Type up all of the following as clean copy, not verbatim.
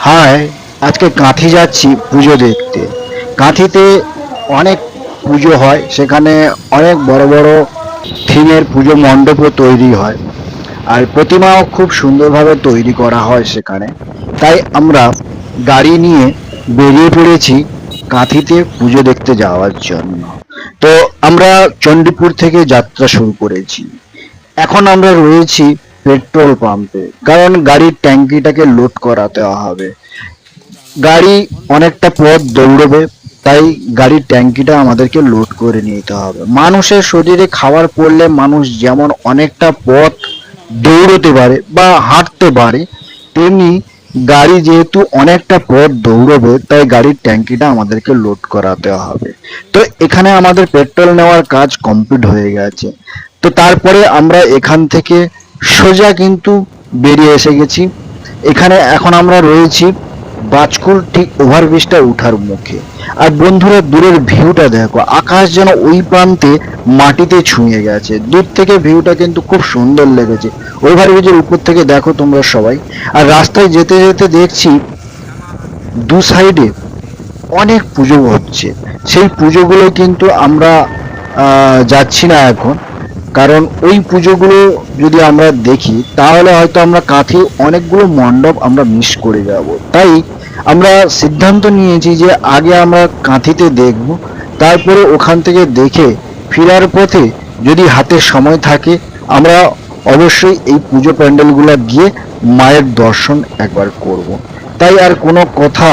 High, আজকে কাঁথি যাচ্ছি পুজো দেখতে। কাঁথিতে অনেক পুজো হয়, সেখানে অনেক বড় বড় থিমের পুজো মণ্ডপও তৈরি হয়, আর প্রতিমাও খুব সুন্দরভাবে তৈরি করা হয় সেখানে। তাই আমরা গাড়ি নিয়ে বেরিয়ে পড়েছি কাঁথিতে পুজো দেখতে যাওয়ার জন্য। তো আমরা চণ্ডীপুর থেকে যাত্রা শুরু করেছি। এখন আমরা রয়েছি পেট্রোল পাম্পে, কারণ গাড়ির ট্যাঙ্কিটাকে লোড করাতে হবে। গাড়ি অনেকটা পথ দৌড়বে, তাই গাড়ির ট্যাঙ্কিটা আমাদেরকে লোড করে নিতে হবে। মানুষের শরীরে খাবার পড়লে মানুষ যেমন অনেকটা পথ দৌড়তে পারে বা হাঁটতে পারে, তেমনি গাড়ি যেহেতু অনেকটা পথ দৌড়বে, তাই গাড়ির ট্যাঙ্কিটা আমাদেরকে লোড করাতে হবে। তো এখানে আমাদের পেট্রোল নেওয়ার কাজ কমপ্লিট হয়ে গেছে। তো তারপরে আমরা এখান থেকে সোজা কিন্তু বেরিয়ে এসে গেছি। এখানে এখন আমরা রয়েছি বাজকুল ঠিক ওভারব্রিজটা উঠার মুখে। আর বন্ধুরা, দূরের ভিউটা দেখো, আকাশ যেন ওই প্রান্তে মাটিতে ছুঁয়ে গেছে। দূর থেকে ভিউটা কিন্তু খুব সুন্দর লেগেছে। ওভারব্রিজের উপর থেকে দেখো তোমরা সবাই। আর রাস্তায় যেতে যেতে দেখছি দু সাইডে অনেক পুজো হচ্ছে। সেই পুজোগুলো কিন্তু আমরা যাচ্ছি না এখন, কারণ ওই পুজোগুলো যদি আমরা দেখি তাহলে হয়তো আমরা কাঁথি অনেকগুলো মণ্ডপ আমরা মিস করে যাব। তাই আমরা সিদ্ধান্ত নিয়েছি যে আগে আমরা কাঁথিতে দেখব, তারপরে ওখান থেকে দেখে ফেরার পথে যদি হাতে সময় থাকে আমরা অবশ্যই এই পুজো প্যান্ডেলগুলো গিয়ে মায়ের দর্শন একবার করব। তাই আর কোনো কথা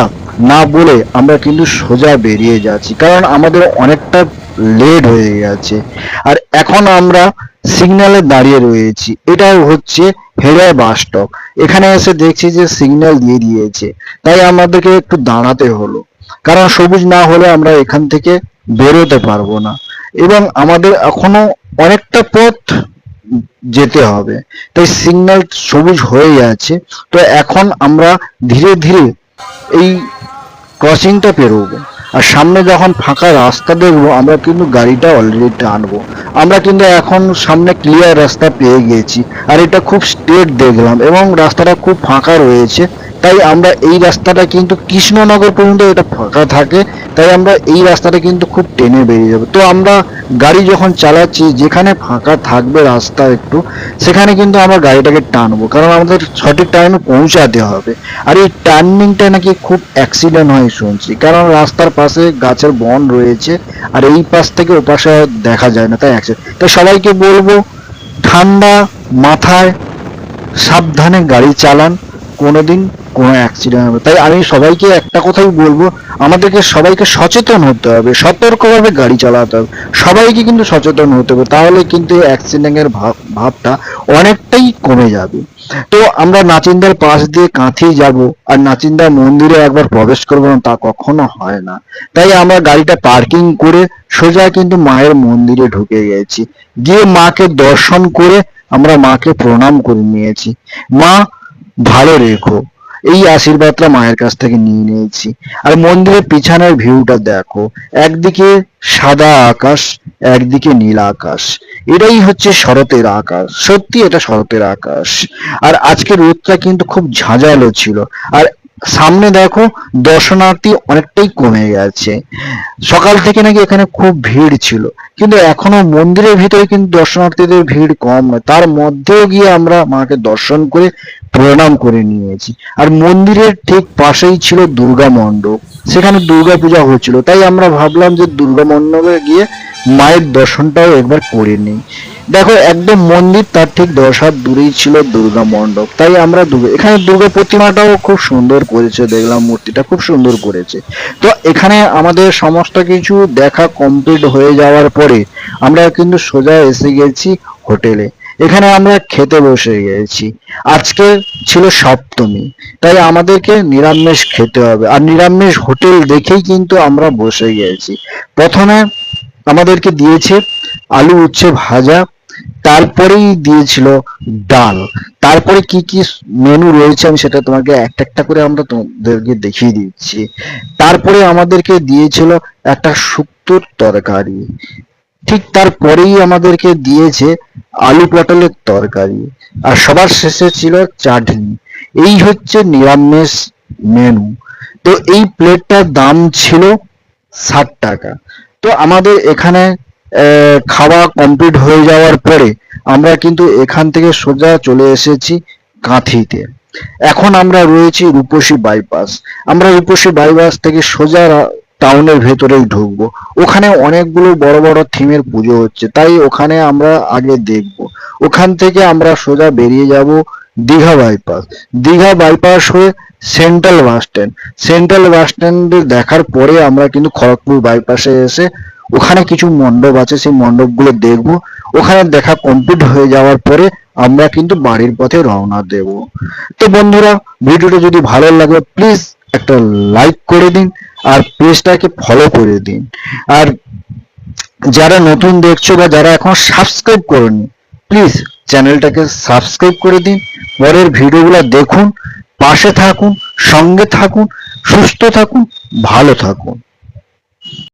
না বলে আমরা কিন্তু সোজা বেরিয়ে যাচ্ছি, কারণ আমাদের অনেকটা লেট হয়ে গেছে। আর এখন আমরা সিগন্যালে দাঁড়িয়ে রয়েছি। এটা হচ্ছে হেরিয়া বাস স্টপ। এখানে এসে দেখছি যে সিগন্যাল দিয়ে দিয়েছে, তাই আমাদেরকে একটু দাঁড়াতে হলো, কারণ সবুজ না হলে আমরা এখান থেকে বেরোতে পারবো না, এবং আমাদের এখনো অনেকটা পথ যেতে হবে। তাই সিগন্যাল সবুজ হয়ে যাচ্ছে। তো এখন আমরা ধীরে ধীরে এই ক্রসিংটা পেরোবো। আর সামনে যখন ফাঁকা রাস্তা দেখবো, আমরা কিন্তু গাড়িটা অলরেডি টানবো। আমরা কিন্তু এখন সামনে ক্লিয়ার রাস্তা পেয়ে গেছি, আর এটা খুব স্ট্রেট দেখলাম এবং রাস্তাটা খুব ফাঁকা রয়েছে। তাই আমরা এই রাস্তাটা কিন্তু কৃষ্ণনগর পর্যন্ত এটা ফাঁকা থাকে, তাই আমরা এই রাস্তাটা কিন্তু খুব টেনে বেরিয়ে যাবো। তো আমরা গাড়ি যখন চালাচ্ছি, যেখানে ফাঁকা থাকবে রাস্তা একটু, সেখানে কিন্তু আমরা গাড়িটাকে টানবো, কারণ আমাদের সঠিক টাইমে পৌঁছাতে হবে। আর এই টার্নিংটা নাকি খুব অ্যাক্সিডেন্ট হয় শুনছি, কারণ রাস্তার পাশে গাছের বন রয়েছে, আর এই পাশ থেকে ও পাশে দেখা যায় না, তাই অ্যাক্সিডেন্ট। তাই সবাইকে বলবো ঠান্ডা মাথায় সাবধানে গাড়ি চালান, কোনোদিন কোনো অ্যাক্সিডেন্ট হবে। তাই আমি সবাইকে একটা কথাই বলবো, আমাদেরকে সবাইকে সচেতন হতে হবে, সতর্কভাবে গাড়ি চালাতে হবে। সবাইকে কিন্তু সচেতন হতে হবে, তাহলে কিন্তু অ্যাক্সিডেন্টের ভাবটা অনেকটাই কমে যাবে। তো আমরা নাচিন্দার পাশ দিয়ে কাঁথি যাব, আর নাচিন্দার মন্দিরে একবার প্রবেশ করবো না তা কখনো হয় না। তাই আমরা গাড়িটা পার্কিং করে সোজা কিন্তু মায়ের মন্দিরে ঢুকে গেছি। গিয়ে মাকে দর্শন করে আমরা মাকে প্রণাম করে নিয়েছি। মা ভালো রেখো, এই আশীর্বাদটা মায়ের কাছ থেকে নিয়ে নিয়েছি। আর মন্দিরের পিছনের ভিউটা দেখো, একদিকে সাদা আকাশ, একদিকে নীল আকাশ। এটাই হচ্ছে শরতের আকাশ, সত্যি এটা শরতের আকাশ। আর আজকে রোদটা কিন্তু খুব ঝাঁঝালো ছিল। আর সামনে দেখো দর্শনার্থী অনেকটাই কমে গেছে। সকাল থেকে নাকি এখানে খুব ভিড় ছিল, কিন্তু এখনো মন্দিরের ভিতরে কিন্তু দর্শনার্থীদের ভিড় কম নয়। তার মধ্যেও গিয়ে আমরা মাকে দর্শন করে প্রণাম করে নিয়েছি। আর মন্দিরের ঠিক পাশেই ছিল দুর্গা মণ্ডপ, সেখানে দুর্গা পূজা হচ্ছিল। তাই আমরা ভাবলাম যে দুর্গা মণ্ডপে গিয়ে মায়ের দর্শনটাও একবার করে নিই। দেখো একদম মন্দির তার ঠিক 10 হাত দূরেই ছিল দুর্গা মণ্ডপ। তাই আমরা এখানে দুর্গা প্রতিমাটাও খুব সুন্দর করেছে, দেখলাম মূর্তিটা খুব সুন্দর করেছে। তো এখানে আমাদের সমস্ত কিছু দেখা কমপ্লিট হয়ে যাওয়ার পরে আমরা কিন্তু সোজা এসে গেছি হোটেলে। এখানে আমরা খেতে বসে গেছি। আজকে ছিল সপ্তমী, তাই আমাদেরকে নিরামিষ খেতে হবে, আর নিরামিষ হোটেল দেখেই কিন্তু আমরা বসে গেছি। প্রথমে আমাদেরকে দিয়েছে আলু উচ্ছে ভাজা, তারপরেই দিয়েছিল ডাল। তারপরে কি কি মেনু রয়েছে আমি সেটা তোমাকে একটা একটা করে আমরা তোমাদেরকে দেখিয়ে দিচ্ছি। তারপরে আমাদেরকে দিয়েছিল একটা শুক্তোর তরকারি, ঠিক তারপরেই আমাদেরকে দিয়েছে আলু পটলের তরকারি, আর সবার শেষে ছিল চাটনি। এই হচ্ছে নিরামিষ মেনু। তো এই প্লেটটার দাম ছিল 60 টাকা। তো আমাদের এখানে খাওয়া কমপ্লিট হয়ে যাওয়ার পরে আমরা কিন্তু এখান থেকে সোজা চলে এসেছি কাঁথিতে। এখন আমরা রয়েছি রূপসী বাইপাস। আমরা রূপসী বাইপাস থেকে সোজা টাউনের ভেতরেই ঢুকবো। ওখানে অনেকগুলো বড় বড় থিমের পুজো হচ্ছে, তাই ওখানে আমরা আগে দেখব। ওখান থেকে আমরা সোজা বেরিয়ে যাব দীঘা বাইপাস। দীঘা বাইপাস হয়ে central bus stand. Central bus স্ট্যান্ডে দেখার পরে আমরা কিন্তু খড়গপুর বাইপাসে এসে ওখানে কিছু মণ্ডপ আছে, সেই মণ্ডপগুলো দেখব। ওখানে দেখা কমপ্লিট হয়ে যাওয়ার পরে আমরা কিন্তু বাড়ির পথে রওনা দেব। তো বন্ধুরা, ভিডিওটা যদি ভালো লাগে প্লিজ একটা লাইক করে দিন আর পেজটাকে ফলো করে দিন। আর যারা নতুন দেখছো বা যারা এখন সাবস্ক্রাইব করেনি, প্লিজ চ্যানেলটাকে সাবস্ক্রাইব করে দিন। পরের ভিডিওগুলো দেখুন, পাশে থাকুন, সঙ্গে থাকুন, সুস্থ থাকুন, ভালো থাকুন।